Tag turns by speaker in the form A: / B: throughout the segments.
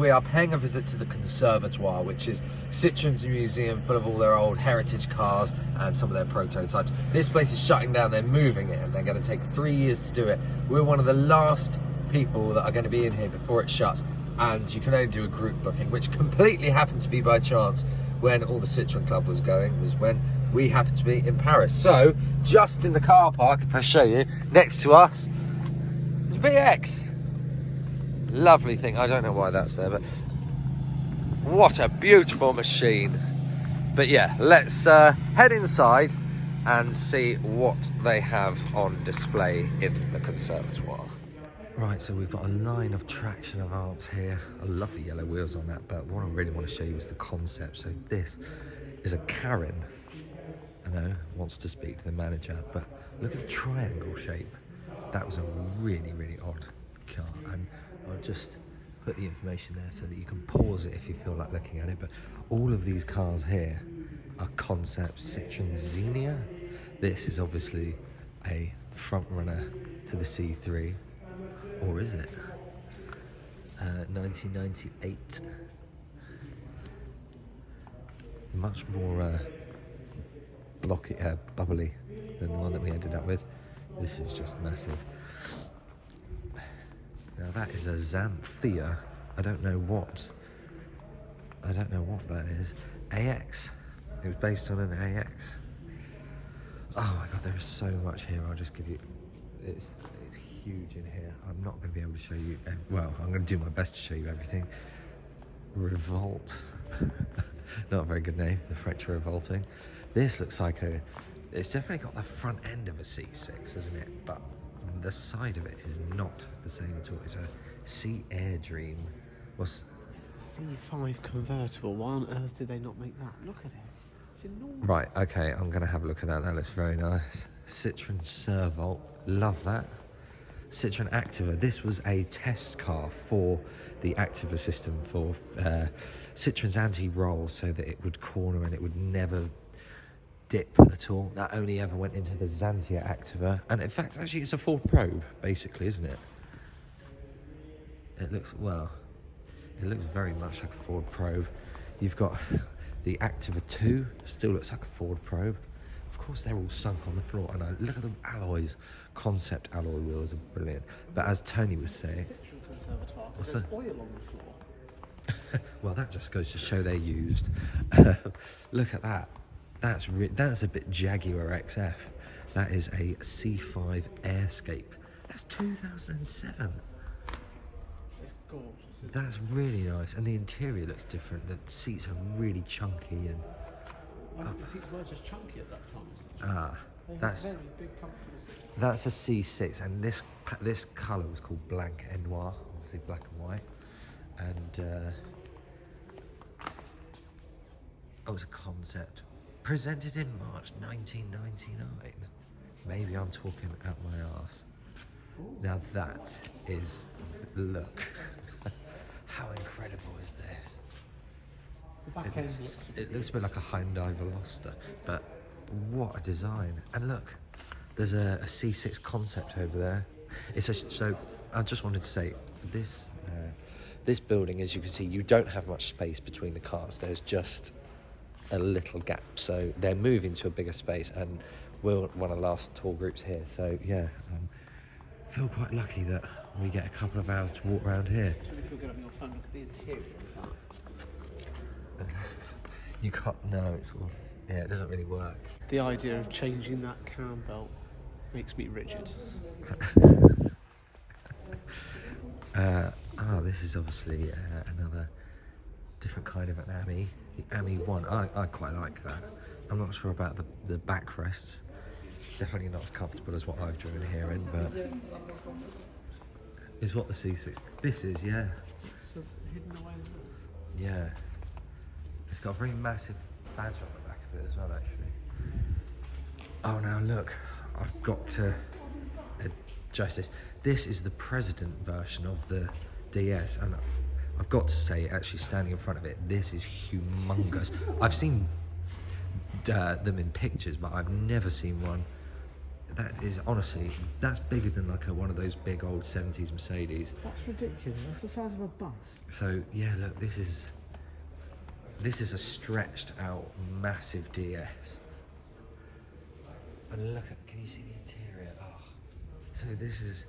A: we are paying a visit to the Conservator, which is Citroen's museum full of all their old heritage cars and some of their prototypes. This place is shutting down, they're moving it, and they're going to take 3 years to do it. We're one of the last people that are going to be in here before it shuts, and you can only do a group booking, which completely happened to be by chance when all the Citroen Club was going, was when we happened to be in Paris. So, just in the car park, if I show you, next to us, it's a BX. Lovely thing. I don't know why that's there, but what a beautiful machine. But yeah, let's head inside and see what they have on display in the Conservatoire. Right, so we've got a line of traction Avants here. I love the yellow wheels on that, but what I really want to show you is the concept. So this is a Karen, I know, wants to speak to the manager, but look at the triangle shape. That was a really, really odd car, and I'll just put the information there so that you can pause it if you feel like looking at it. But all of these cars here are concept Citroen Xenia. This is obviously a front runner to the C3, or is it? 1998. Much more blocky, bubbly than the one that we ended up with. This is just massive. Now that is a Xanthia. I don't know what that is. AX. It was based on an AX. Oh my god, there is so much here. I'll just give you. It's huge in here. I'm not going to be able to show you. Well, I'm going to do my best to show you everything. Revolt. Not a very good name. The French are revolting. This looks like a. It's definitely got the front end of a C6, isn't it? But the side of it is not the same at all. It's a Sea Air Dream. What's
B: C5 convertible? Why on earth did they not make that? Look at it. It's enormous.
A: right? Okay, I'm going to have a look at that. That looks very nice. Citroen Servolt. Love that. Citroen Activa. This was a test car for the Activa system for Citroen's anti-roll, so that it would corner and it would never dip at all. That only ever went into the Xanthia Activa, and in fact actually it's a Ford Probe basically, isn't it? It looks very much like a Ford Probe. You've got the Activa 2, still looks like a Ford Probe. Of course they're all sunk on the floor, and look at the alloys. Concept alloy wheels are brilliant, but as Tony was saying,
B: Citroen Conservatoire, because there's oil on the floor.
A: well, that just goes to show they're used. Look at that. That's a bit Jaguar XF. That is a C5 Airscape. That's 2007.
B: It's gorgeous.
A: That's really nice, and the interior looks different. The seats are really chunky, and
B: I think the seats were just chunky at that time.
A: that's
B: very big, comfortable seats.
A: That's a C6, and this colour was called Blanc et Noir, obviously black and white, and it was a concept presented in March 1999. Maybe I'm talking out my arse. Now that is, look, how incredible is this?
B: The back end looks
A: It looks a bit like a Hyundai Veloster, but what a design. And look, there's a C6 concept over there. So I just wanted to say, this building, as you can see, you don't have much space between the cars. There's just a little gap. So they're moving to a bigger space, and we're one of the last tour groups here. So yeah, feel quite lucky that we get a couple of hours to walk around here.
B: So if you're good on your phone, look at the interior of that.
A: You can't, no, it's sort of, yeah, it doesn't really work.
B: The idea of changing that cam belt makes me rigid.
A: This is obviously another different kind of an AMI, the AMI 1. I quite like that. I'm not sure about the backrests. Definitely not as comfortable as what I've driven here in, but is what the C6. This is, yeah.
B: It's hidden away.
A: Yeah. It's got a very massive badge on the back of it as well, actually. Oh, now look, I've got to adjust this. This is the President version of the DS, and I've got to say, actually standing in front of it, this is humongous. I've seen them in pictures, but I've never seen one That is honestly, that's bigger than like one of those big old 70s Mercedes.
B: That's ridiculous. That's the size of a bus.
A: So yeah, look, this is a stretched out massive DS. And look at, can you see the interior? Oh, so this is,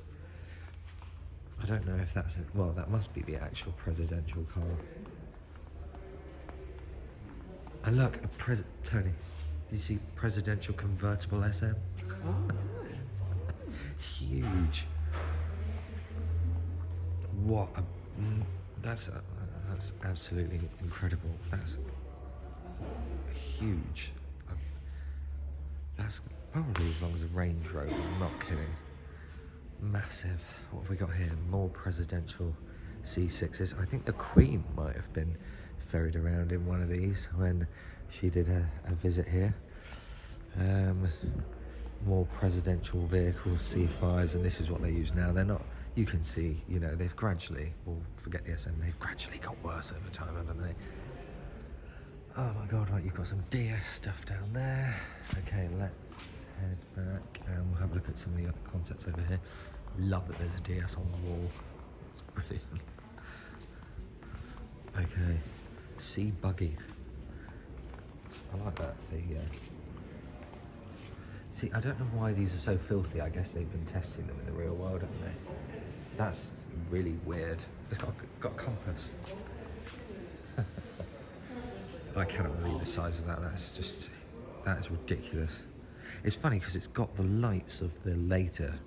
A: I don't know if that's, well, that must be the actual presidential car. And look, Tony, do you see presidential convertible SM?
B: Oh,
A: Huge. What a, that's absolutely incredible. That's huge. That's probably as long as a Range Rover, I'm not kidding. Massive. What have we got here? More presidential C6s. I think the Queen might have been ferried around in one of these when she did a visit here. More presidential vehicles, C5s, and this is what they use now. They're not, you can see, you know, they've gradually, we'll forget the SM, they've gradually got worse over time, haven't they? Oh my God, right, you've got some DS stuff down there. Okay, let's head back and we'll have a look at some of the other concepts over here. Love that there's a DS on the wall. It's brilliant. Okay, sea buggy. I like that. See, I don't know why these are so filthy. I guess they've been testing them in the real world, haven't they? That's really weird. It's got a compass. I cannot believe the size of that. That's ridiculous. It's funny because it's got the lights of the later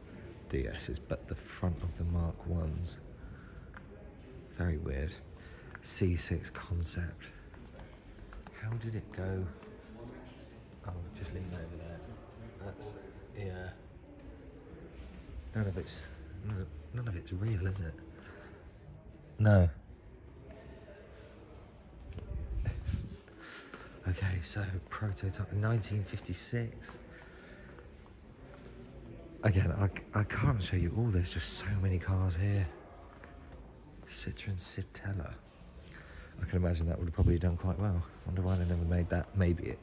A: DSs, but the front of the Mark 1s. Very weird. C6 concept. How did it go? Oh, just lean over there. That's, yeah. None of it's real, is it? No. Okay, so prototype 1956. Again, I can't show you all. There's just so many cars here. Citroen Citella. I can imagine that would have probably done quite well. Wonder why they never made that. Maybe it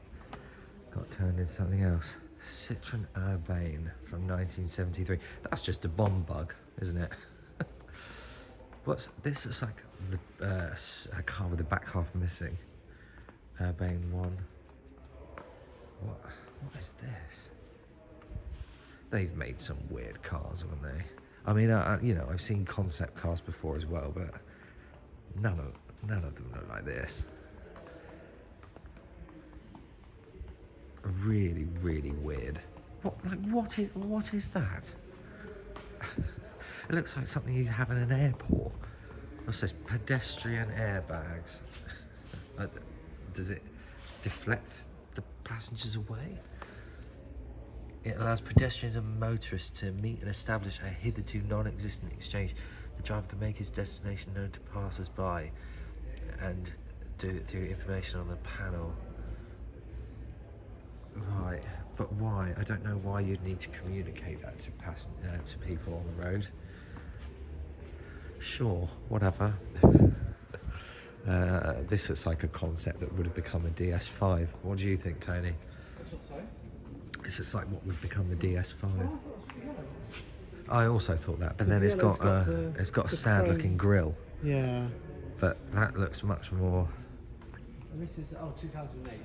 A: got turned into something else. Citroen Urbane from 1973. That's just a bomb bug, isn't it? What's this? It's like a car with the back half missing. Urbane 1. What is this? They've made some weird cars, haven't they? I mean, you know, I've seen concept cars before as well, but none of them look like this. Really, really weird. What is that? It looks like something you have in an airport. What's this? Pedestrian airbags. Does it deflect the passengers away? It allows pedestrians and motorists to meet and establish a hitherto non-existent exchange. The driver can make his destination known to passers-by and do it through information on the panel. Right, but why? I don't know why you'd need to communicate that to people on the road. Sure, whatever. This looks like a concept that would have become a DS5. What do you think, Tony?
B: That's what, sorry?
A: This looks like what would become the DS5.
B: Oh, I thought it was yellow.
A: I also thought that, but then it's got a sad looking grille.
B: Yeah.
A: But that looks much more.
B: And this is 2008.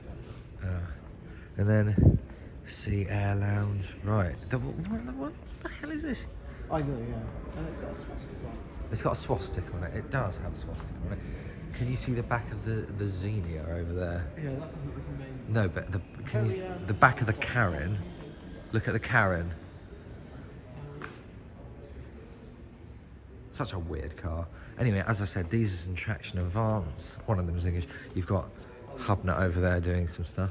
A: And then Sea Air Lounge. Right. What the hell is this?
B: I know, yeah. And it's got a swastika on it.
A: It's got a swastika on it. It does have a swastika on it. Can you see the back of the Xenia over there?
B: Yeah, that doesn't look amazing.
A: No, but the back of the Karen. Look at the Karen. Such a weird car. Anyway, as I said, these are some traction Avants. One of them is English. You've got Hubnut over there doing some stuff.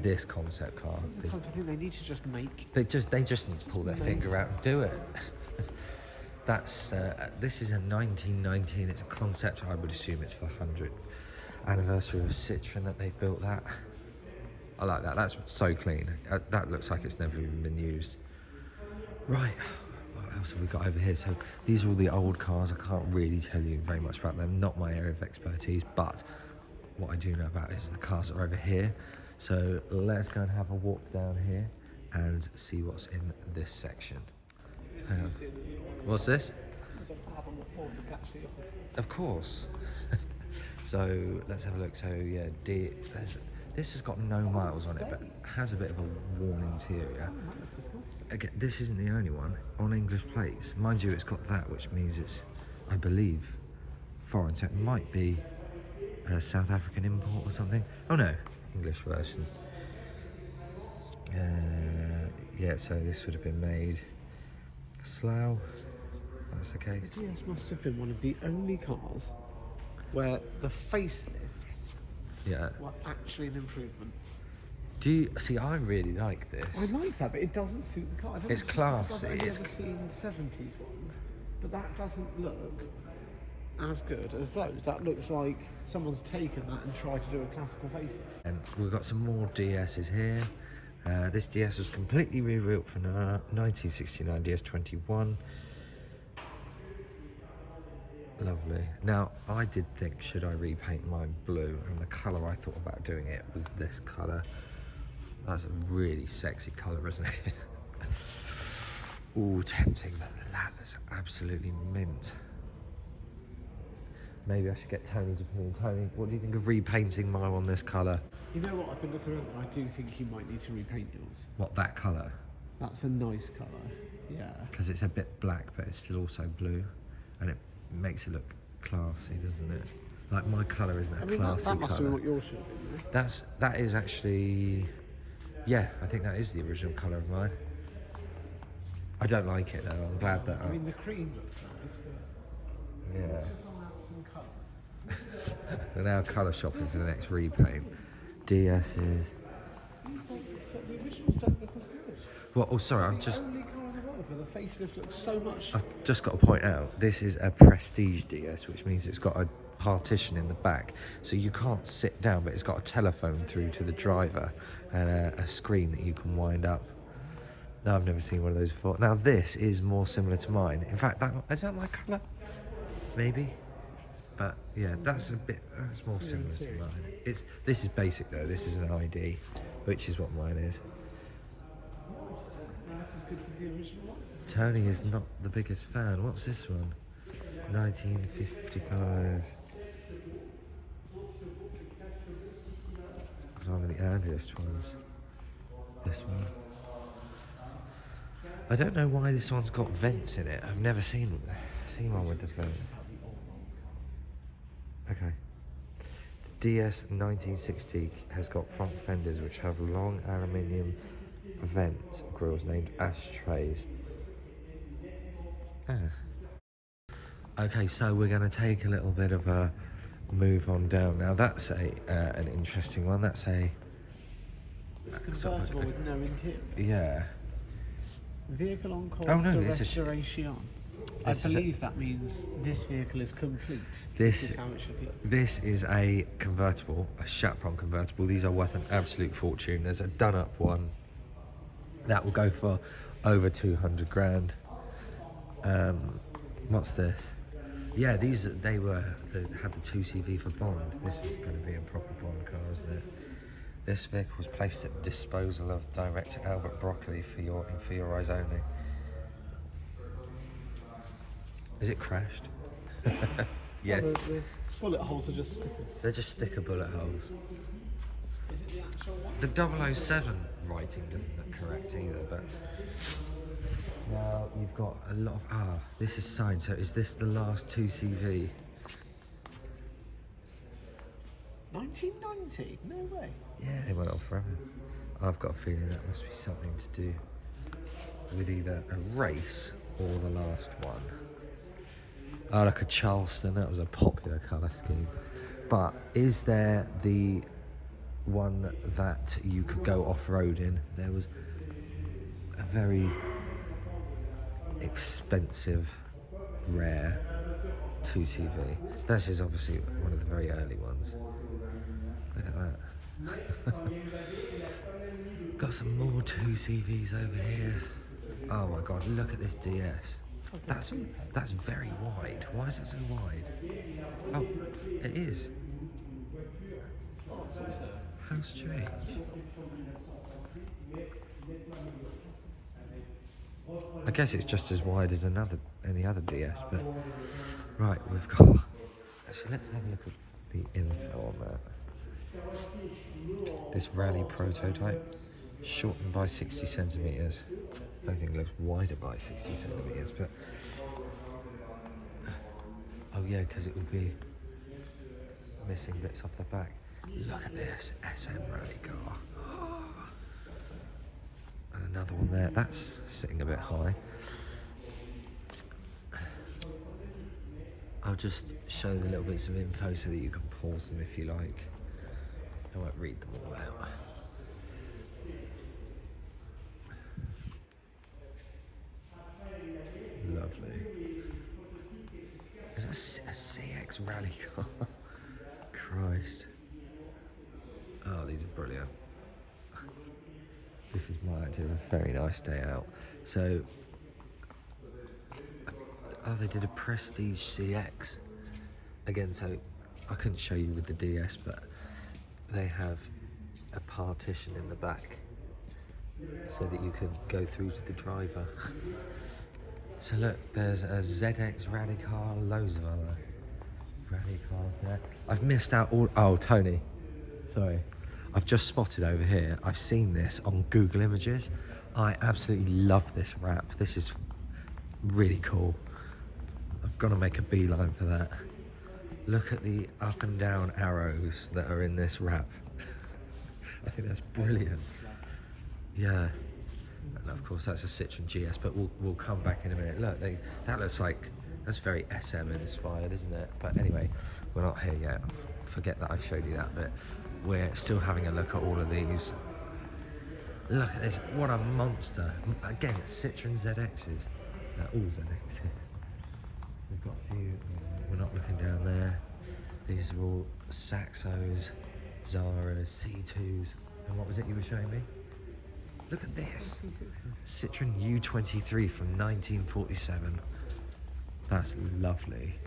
A: This concept car.
B: Sometimes I think they need to just make.
A: They just need to pull their finger out and do it. That's this is a 1919. It's a concept. I would assume it's for 100th anniversary of Citroen that they built that. I like that. That's so clean. That looks like it's never even been used. Right. What else have we got over here? So these are all the old cars. I can't really tell you very much about them. Not my area of expertise, but what I do know about is the cars that are over here. So let's go and have a walk down here and see what's in this section. Hang on. What's this?
B: There's a pad on the floor to catch the eye.
A: Of course. So let's have a look. So yeah, this has got no miles on it, but has a bit of a worn interior.
B: Oh, that's disgusting.
A: Again, this isn't the only one on English plates. Mind you, it's got that, which means it's, I believe, foreign. So it might be a South African import or something. Oh no, English version. Yeah, so this would have been made Slough. That's the case.
B: The DS must have been one of the only cars where the facelifts
A: Yeah.
B: were actually an improvement.
A: Do you see? I really like this.
B: I like that, but it doesn't suit the car. I don't
A: It's
B: know if
A: classy,
B: because I've only
A: it's
B: ever seen 70s ones, but that doesn't look as good as those. That looks like someone's taken that and tried to do a classical facelift.
A: And we've got some more DSs here. This DS was completely rebuilt for 1969 DS21. Lovely. Now, I did think, should I repaint mine blue? And the colour I thought about doing it was this colour. That's a really sexy colour, isn't it? Ooh, tempting, but that looks absolutely mint. Maybe I should get Tony's opinion. Tony, what do you think of repainting mine on this colour?
B: You know what? I've been looking around and I do think you might need to repaint yours.
A: What, that colour?
B: That's a nice colour. Yeah.
A: Because it's a bit black, but it's still also blue. And it makes it look classy, doesn't it? Like, my colour isn't a classy
B: that must have been
A: colour.
B: what yours should have been.
A: That is actually, yeah, I think that is the original colour of mine. I don't like it though. I'm glad that.
B: I mean, the cream looks nice, but
A: Yeah.
B: some colours.
A: We're now colour shopping for the next repaint. DS's.
B: But the originals don't look as good.
A: Well, oh, sorry,
B: It's the only car in the world where the facelift looks so much.
A: I've just got to point out, this is a Prestige DS, which means it's got a partition in the back, so you can't sit down, but it's got a telephone through to the driver and a screen that you can wind up. No, I've never seen one of those before. Now this is more similar to mine. In fact, is that my colour? Maybe. But yeah, that's more similar to mine. This is basic though. This is an ID, which is what mine is. Tony is not the biggest fan. What's this one? 1955. It's one of the earliest ones. This one. I don't know why this one's got vents in it. I've never seen one with the vents. Okay. The DS 1960 has got front fenders which have long aluminium vent grills named ashtrays. Okay, so we're going to take a little bit of a move on down. Now that's an interesting one. That's a
B: It's convertible with no interior.
A: Yeah.
B: Vehicle on course
A: Oh, no,
B: to
A: this is-
B: restoration. I believe that means this vehicle is complete. This is how it should look.
A: This is a convertible, a Citroen convertible. These are worth an absolute fortune. There's a done-up one that will go for over 200 grand. What's this? Yeah, they had the 2CV for Bond. This is going to be a proper Bond car, isn't it? This vehicle was placed at the disposal of director Albert Broccoli for your eyes only. Is it crashed? Yeah.
B: Oh, the bullet holes are just stickers.
A: They're just sticker bullet holes.
B: Is it the actual one?
A: The 007 writing doesn't look correct either, but now you've got a lot of this is signed. So is this the last 2CV?
B: 1990? No way.
A: Yeah, they went on forever. I've got a feeling that must be something to do with either a race or the last one. Oh, look, a Charleston. That was a popular colour scheme. But is there the one that you could go off-road in? There was a very expensive, rare 2CV. This is obviously one of the very early ones. Look at that. Got some more 2CVs over here. Oh my god, look at this DS. That's very wide. Why is that so wide? Oh, it is. How strange. I guess it's just as wide as any other DS, but right, we've got. Actually, let's have a look at the info on that. This rally prototype, shortened by 60 centimeters. I think it looks wider by 60 centimeters, but oh yeah, because it would be missing bits off the back. Look at this SM rally car. And another one there. That's sitting a bit high. I'll just show the little bits of info so that you can pause them if you like. I won't read them all out. Lovely. Is that a CX rally car? Christ. Oh, these are brilliant. This is my idea of a very nice day out. So, oh, they did a Prestige CX. Again, so I couldn't show you with the DS, but they have a partition in the back so that you can go through to the driver. So look, there's a ZX rally car, loads of other rally cars there. I've missed out all, oh, Tony, sorry. I've just spotted over here, I've seen this on Google Images. I absolutely love this wrap. This is really cool. I've got to make a beeline for that. Look at the up and down arrows that are in this wrap. I think that's brilliant. Yeah. And of course that's a Citroen GS, but we'll come back in a minute. Look, that looks like, that's very SM inspired, isn't it? But anyway, we're not here yet. Forget that I showed you that bit. We're still having a look at all of these. Look at this, what a monster. Again, it's Citroen ZXs. They're all ZXs. We've got a few, we're not looking down there. These are all Saxos, Zaras, C2s. And what was it you were showing me? Look at this. Citroen U23 from 1947. That's lovely.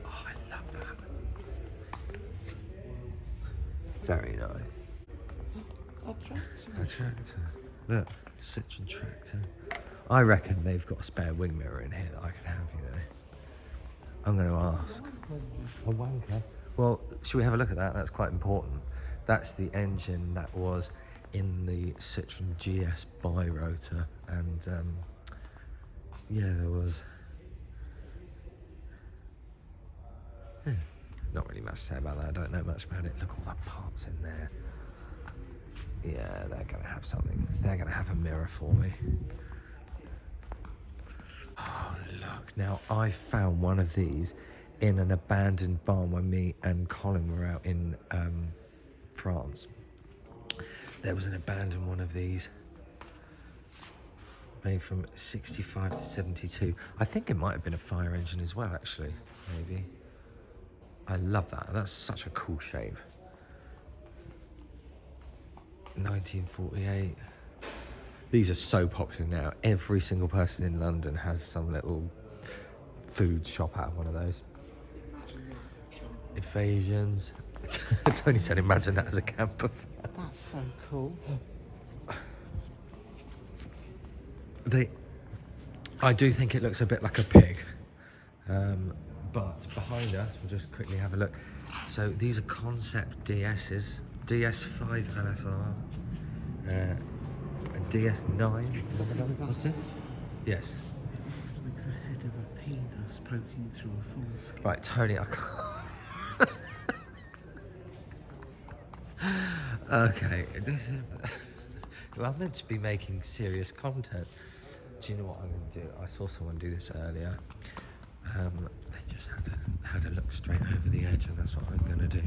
A: Oh, I love that. Very nice. A tractor. Look, Citroen tractor. I reckon they've got a spare wing mirror in here that I can have, you know. I'm going to ask. A wanker? Well, should we have a look at that? That's quite important. That's the engine that was in the Citroen GS bi-rotor, and yeah, there was not really much to say about that. I don't know much about it. Look, all the parts in there. Yeah, they're gonna have something. They're gonna have a mirror for me. Oh, look, now I found one of these in an abandoned barn when me and Colin were out in France. There was an abandoned one of these made from 65 to 72. I think it might have been a fire engine as well, actually, maybe. I love that. That's such a cool shape. 1948. These are so popular now. Every single person in London has some little food shop out of one of those. Evasions. Tony said, imagine that as a camper.
B: That's so cool.
A: I do think it looks a bit like a pig. But behind us, we'll just quickly have a look. So these are concept DSs. DS5 LSR. A DS9. What's this? Yes.
B: It looks like the head of a penis poking through a foreskin.
A: Right, Tony, I can't. Okay, this is. Well, I'm meant to be making serious content. Do you know what I'm going to do? I saw someone do this earlier. They just had a look straight over the edge, and that's what I'm going to do.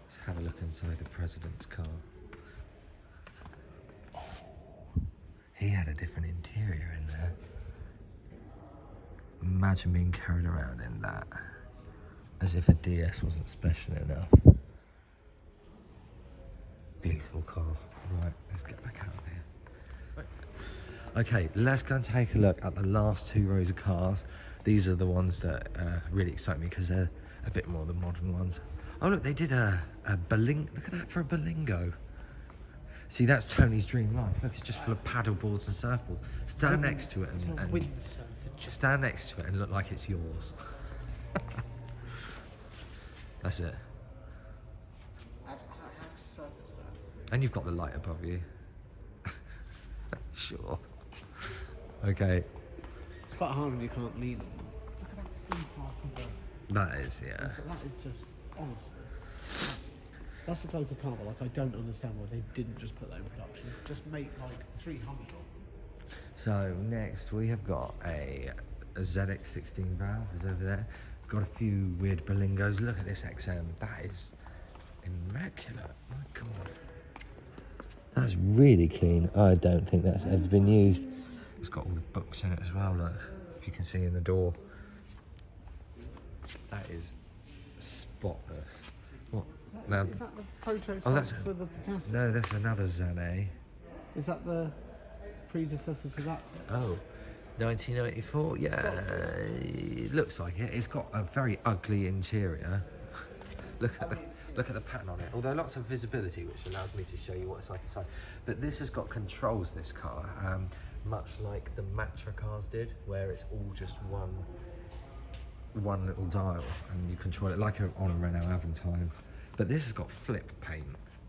A: Let's have a look inside the president's car. Oh, he had a different interior in there. Imagine being carried around in that. As if a DS wasn't special enough. Beautiful car. Right, let's get back out of here. Right. Okay, let's go and take a look at the last two rows of cars. These are the ones that really excite me because they're a bit more the modern ones. Oh look, they did a Berlingo. Look at that for a Berlingo. See, that's Tony's dream life. Look, it's just full of paddle boards and surfboards. Stand next to it and stand next to it and look like it's yours. That's it.
B: How to surface that?
A: And you've got the light above you. Sure. Okay.
B: It's quite hard when you can't lean on them. Look at that sea part of the...
A: That is, yeah.
B: That is just, honestly... That's the type of car, like, I don't understand why they didn't just put that in production. Just make, like, 300.
A: So, next we have got a ZX16 valve is over there. Got a few weird Berlingos. Look at this XM. That is immaculate. My God. That's really clean. I don't think that's ever been used. It's got all the books in it as well, look. If you can see in the door. That is spotless. What? Now,
B: Is that the prototype for the Picasso?
A: No, that's another Zané.
B: Is that the predecessor to that?
A: Oh, 1994? Yeah, it looks like it. It's got a very ugly interior. Look at the pattern on it. Although lots of visibility, which allows me to show you what it's like inside. But this has got controls, this car, much like the Matra cars did, where it's all just one little dial, and you control it like on a Renault Aventime. But this has got flip paint.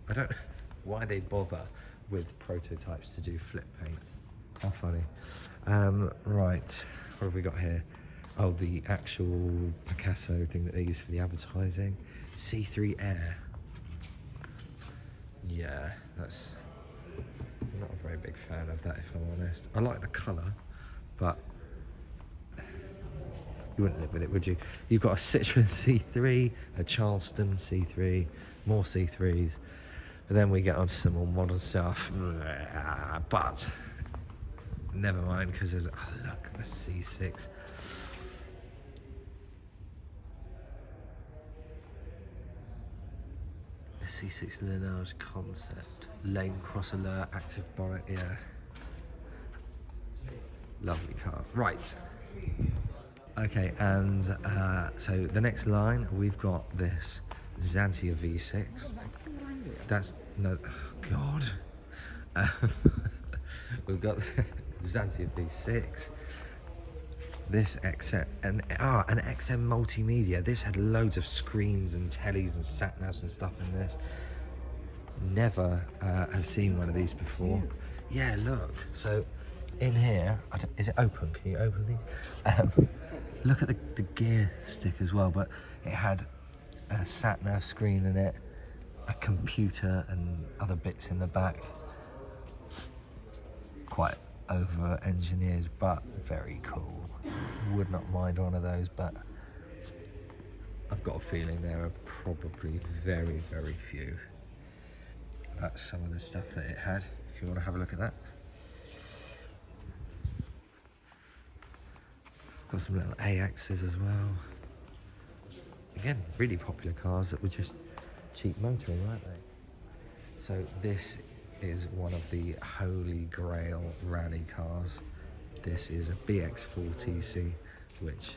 A: I don't know why they bother with prototypes to do flip paint. How funny. Right, what have we got here? Oh, the actual Picasso thing that they use for the advertising. C3 Air. Yeah, that's... I'm not a very big fan of that, if I'm honest. I like the colour, but you wouldn't live with it, would you? You've got a Citroen C3, a Charleston C3, more C3s. And then we get onto some more modern stuff. But never mind, because there's... Oh, look, the C6. The C6 Lineage concept. Lane cross alert, active bonnet, yeah. Lovely car. Right. Okay, and so the next line, we've got this Xantia V6. That's, no, oh God. We've got the Xantia V6. This XM, an XM multimedia. This had loads of screens and tellies and sat-navs and stuff in this. Never have seen one of these before. Yeah, look. So in here, is it open? Can you open these? Look at the gear stick as well, but it had a sat-nav screen in it, a computer and other bits in the back. Quite over-engineered, but very cool. Would not mind one of those, but I've got a feeling there are probably very, very few. That's some of the stuff that it had, if you want to have a look at that. Got some little AXs as well. Again, really popular cars that were just cheap motoring, weren't they? So this is one of the holy grail rally cars. This is a BX4TC, which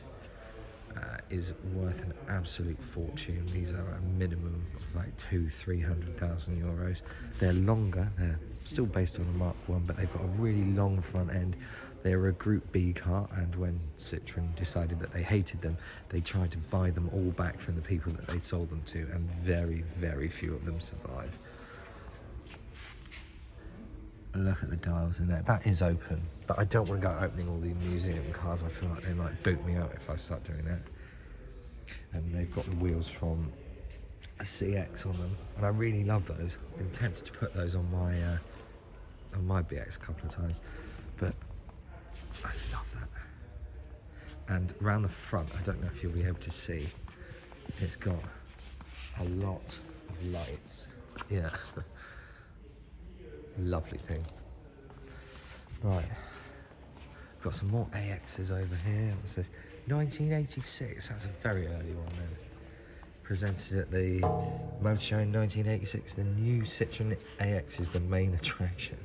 A: is worth an absolute fortune. These are a minimum of like 200,000–300,000 euros. They're longer, they're still based on a Mark 1, but they've got a really long front end. They're a Group B car, and when Citroen decided that they hated them, they tried to buy them all back from the people that they sold them to, and very, very few of them survive. Look at the dials in there. That is open, but I don't want to go opening all the museum cars. I feel like they might boot me out if I start doing that. And they've got the wheels from a CX on them, and I really love those. I've been tempted to put those on my BX a couple of times, but I love that. And around the front, I don't know if you'll be able to see, it's got a lot of lights. Yeah. Lovely thing. Right. Got some more AXs over here. What's this? 1986. That's a very early one then. Presented at the Motor Show in 1986. The new Citroen AX is the main attraction.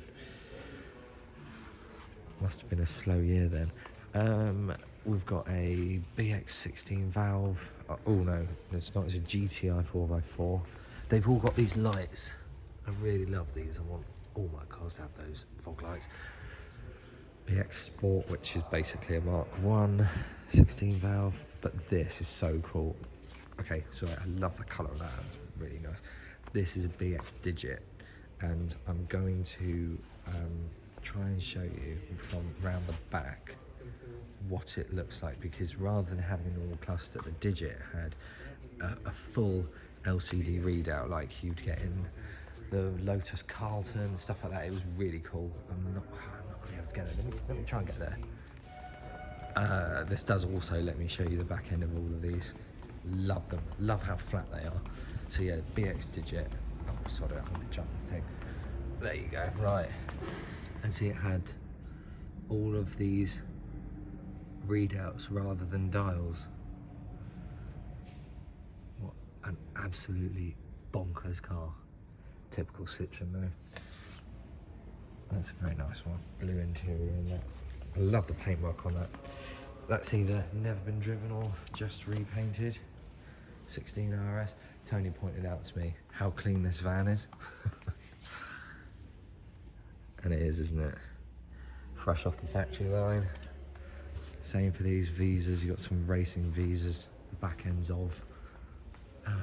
A: Must have been a slow year then. we've got a BX16 valve. Oh no, it's not. It's a GTI 4x4. They've all got these lights. I really love these. I want all my cars to have those fog lights. BX Sport, which is basically a Mark 1 16 valve, but this is so cool. Okay, so I love the colour of that. It's really nice. This is a BX Digit, and I'm going to try and show you from round the back what it looks like, because rather than having an all cluster, the Digit had a full LCD readout like you'd get in the Lotus Carlton, stuff like that. It was really cool. I'm not going to be able to get there. Let me try and get there. This does also let me show you the back end of all of these. Love them. Love how flat they are. So yeah, BX Digit. Oh, sorry, I'm going to jump the thing. There you go. Right. And see, it had all of these readouts rather than dials. What an absolutely bonkers car. Typical Citroen though. That's a very nice one. Blue interior in that. I love the paintwork on that. That's either never been driven or just repainted. 16 RS. Tony pointed out to me how clean this van is. And it is, isn't it? Fresh off the factory line. Same for these Visas. You've got some racing Visas, the back ends of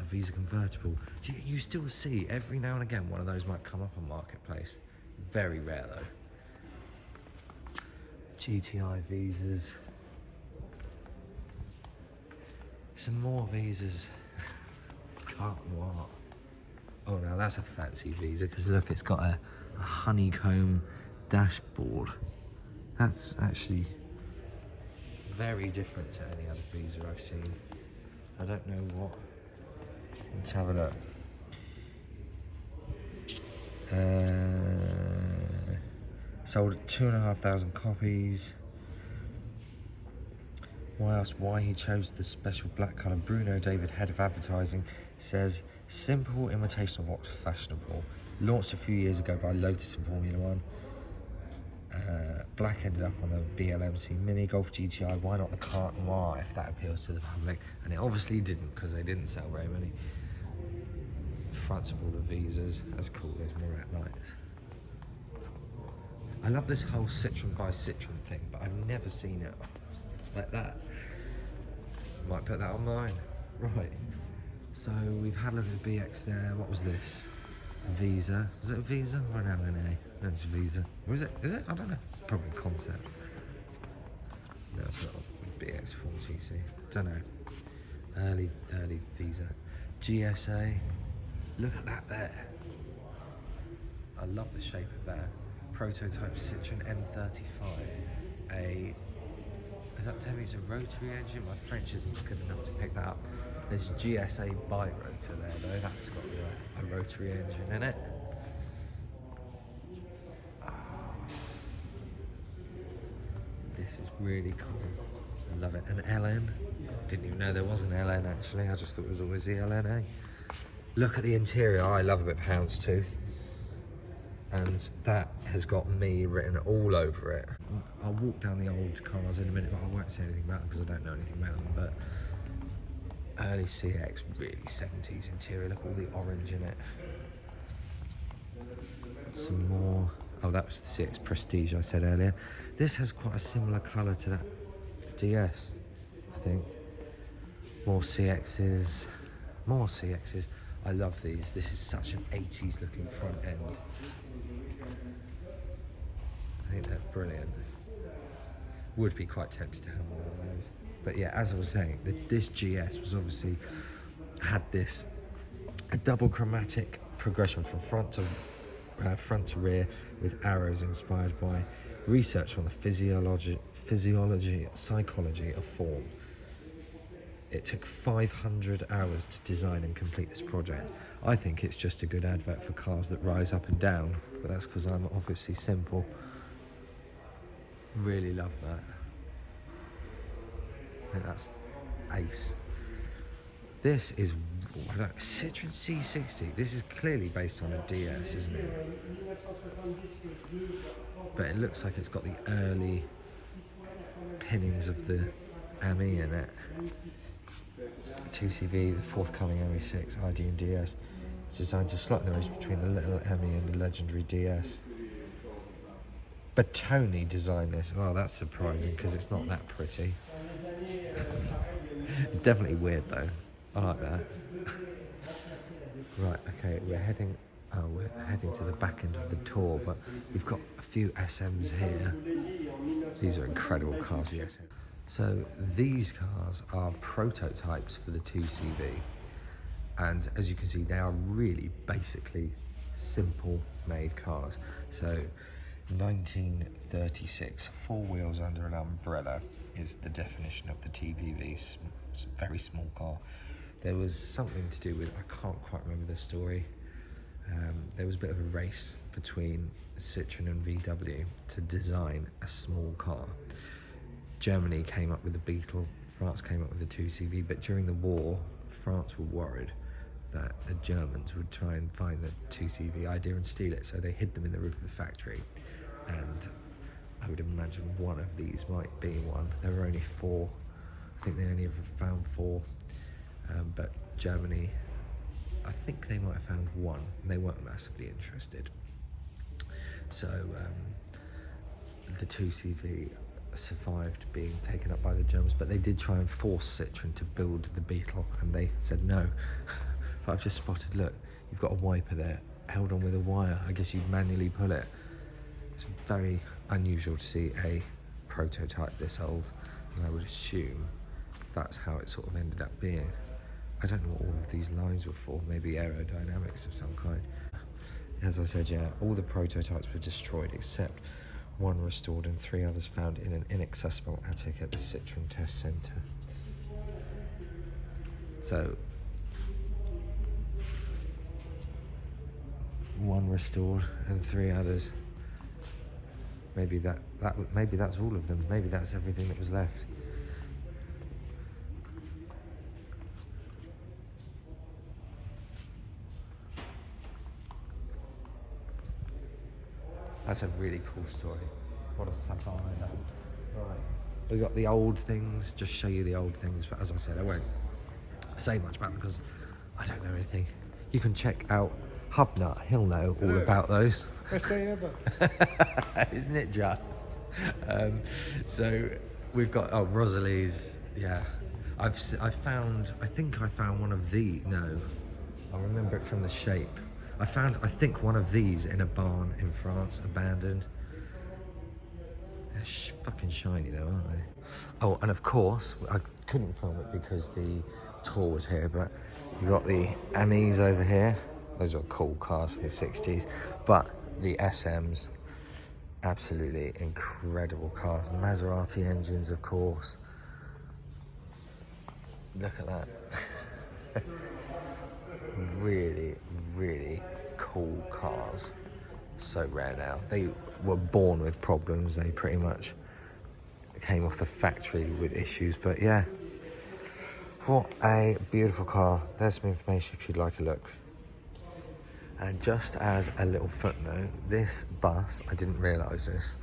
A: Visa convertible. You still see every now and again one of those might come up on Marketplace. Very rare though. GTI Visas. Some more Visas. Carte Noir. Oh, now that's a fancy Visa, because look, it's got a honeycomb dashboard. That's actually very different to any other Visa I've seen. I don't know what. Let's have a look. Sold 2,500 copies. Why asked why he chose the special black colour, Bruno David, head of advertising, says simple imitation of what's fashionable. Launched a few years ago by Lotus in Formula 1. Black ended up on the BLMC Mini Golf GTI. Why not the Carte Noir if that appeals to the public? And it obviously didn't, because they didn't sell very many. Fronts of all the Visas. That's cool. There's Moret lights. I love this whole Citroen by Citroen thing, but I've never seen it like that. Might put that on mine. Right. So we've had a look at the BX there. What was this? Visa. Is it a Visa or an LNA? No, it's a Visa. Or is it? Is it? I don't know. It's probably a Concept. No, it's not. BX4TC. Don't know. Early Visa. GSA. Look at that there. I love the shape of that. Prototype Citroen M35. Is that telling me it's a rotary engine? My French isn't good enough to pick that up. There's GSA bi-rotor there though. That's got a rotary engine in it. This is really cool. I love it. An LN. Didn't even know there was an LN actually. I just thought it was always the LNA. Look at the interior. I love a bit of houndstooth. And that has got me written all over it. I'll walk down the old cars in a minute, but I won't say anything about them because I don't know anything about them. But early CX, really 70s interior. Look, all the orange in it. Some more. Oh, that was the CX Prestige I said earlier. This has quite a similar colour to that DS, I think. More CXs. More CXs. I love these. This is such an 80s looking front end. I think they're brilliant. Would be quite tempted to have one of those. But yeah, as I was saying, this GS was obviously had a double chromatic progression from front to rear with arrows inspired by research on the physiology, psychology of form. It took 500 hours to design and complete this project. I think it's just a good advert for cars that rise up and down, but that's because I'm obviously simple. Really love that. I think that's ace. This is Citroen C60. This is clearly based on a DS, isn't it? But it looks like it's got the early pinnings of the ME in it. 2CV, the forthcoming ME6 ID and DS. It's designed to slot noise between the little ME and the legendary DS. But Tony designed this. Oh, that's surprising because it's not that pretty. It's definitely weird though. I like that. Right, okay, we're heading to the back end of the tour, but we've got a few SMs here. These are incredible cars, the SM. So these cars are prototypes for the 2CV, and as you can see, they are really basically simple made cars. So 1936, 4 wheels under an umbrella is the definition of the TVV, very small car. There was something to do with, I can't quite remember the story. There was a bit of a race between Citroen and VW to design a small car. Germany came up with the Beetle, France came up with the 2CV, but during the war, France were worried that the Germans would try and find the 2CV idea and steal it, so they hid them in the roof of the factory. And I would imagine one of these might be one. There were only 4. I think they only ever found 4. But Germany, I think they might have found 1. And they weren't massively interested. So the 2CV survived being taken up by the Germans, but they did try and force Citroen to build the Beetle, and they said no. But I've just spotted, look, you've got a wiper there, held on with a wire. I guess you'd manually pull it. It's very unusual to see a prototype this old, and I would assume that's how it sort of ended up being. I don't know what all of these lines were for, maybe aerodynamics of some kind. As I said, yeah, all the prototypes were destroyed except 1 restored and 3 others found in an inaccessible attic at the Citroen Test Centre. So, 1 restored and 3 others. Maybe that's all of them. Maybe that's everything that was left. That's a really cool story. What a sapphire. Right. We got the old things, just show you the old things, but as I said, I won't say much about them because I don't know anything. You can check out Hubnut, he'll know all about those.
B: Best day ever.
A: Isn't it just? So we've got, Rosalie's, yeah. I think I found one of the, no, I remember it from the shape. I think one of these in a barn in France, abandoned. They're fucking shiny though, aren't they? Oh, and of course, I couldn't film it because the tour was here, but you've got the Amis over here. Those are cool cars from the 60s, but the SMs, absolutely incredible cars. Maserati engines, of course. Look at that. Really, really cool cars. So rare now. They were born with problems. They pretty much came off the factory with issues, but yeah. What a beautiful car. There's some information if you'd like a look. And just as a little footnote, this bus, I didn't realise this,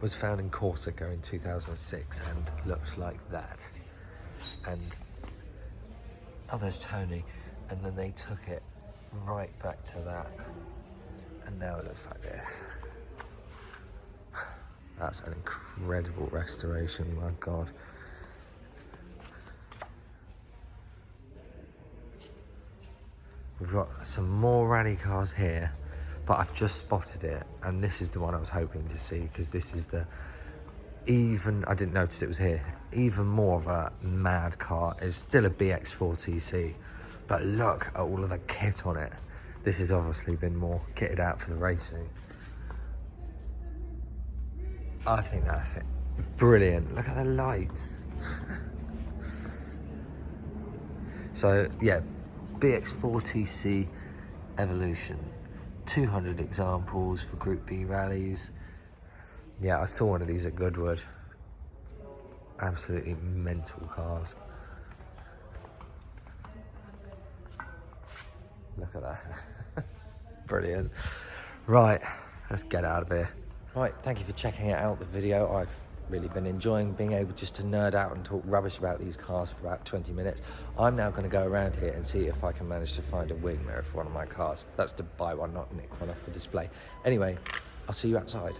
A: was found in Corsica in 2006 and looks like that. And oh, there's Tony. And then they took it right back to that. And now it looks like this. That's an incredible restoration, my God. We've got some more rally cars here, but I've just spotted it, and this is the one I was hoping to see, because this is I didn't notice it was here, even more of a mad car. It's still a BX4TC, but look at all of the kit on it. This has obviously been more kitted out for the racing. I think that's it. Brilliant. Look at the lights. So, yeah, BX4TC Evolution. 200 examples for Group B rallies. Yeah, I saw one of these at Goodwood. Absolutely mental cars. Look at that. Brilliant. Right, let's get out of here. Right, thank you for checking out the video. I've really been enjoying being able just to nerd out and talk rubbish about these cars for about 20 minutes. I'm now going to go around here and see if I can manage to find a wing mirror for one of my cars. That's to buy one, not nick one off the display. Anyway, I'll see you outside.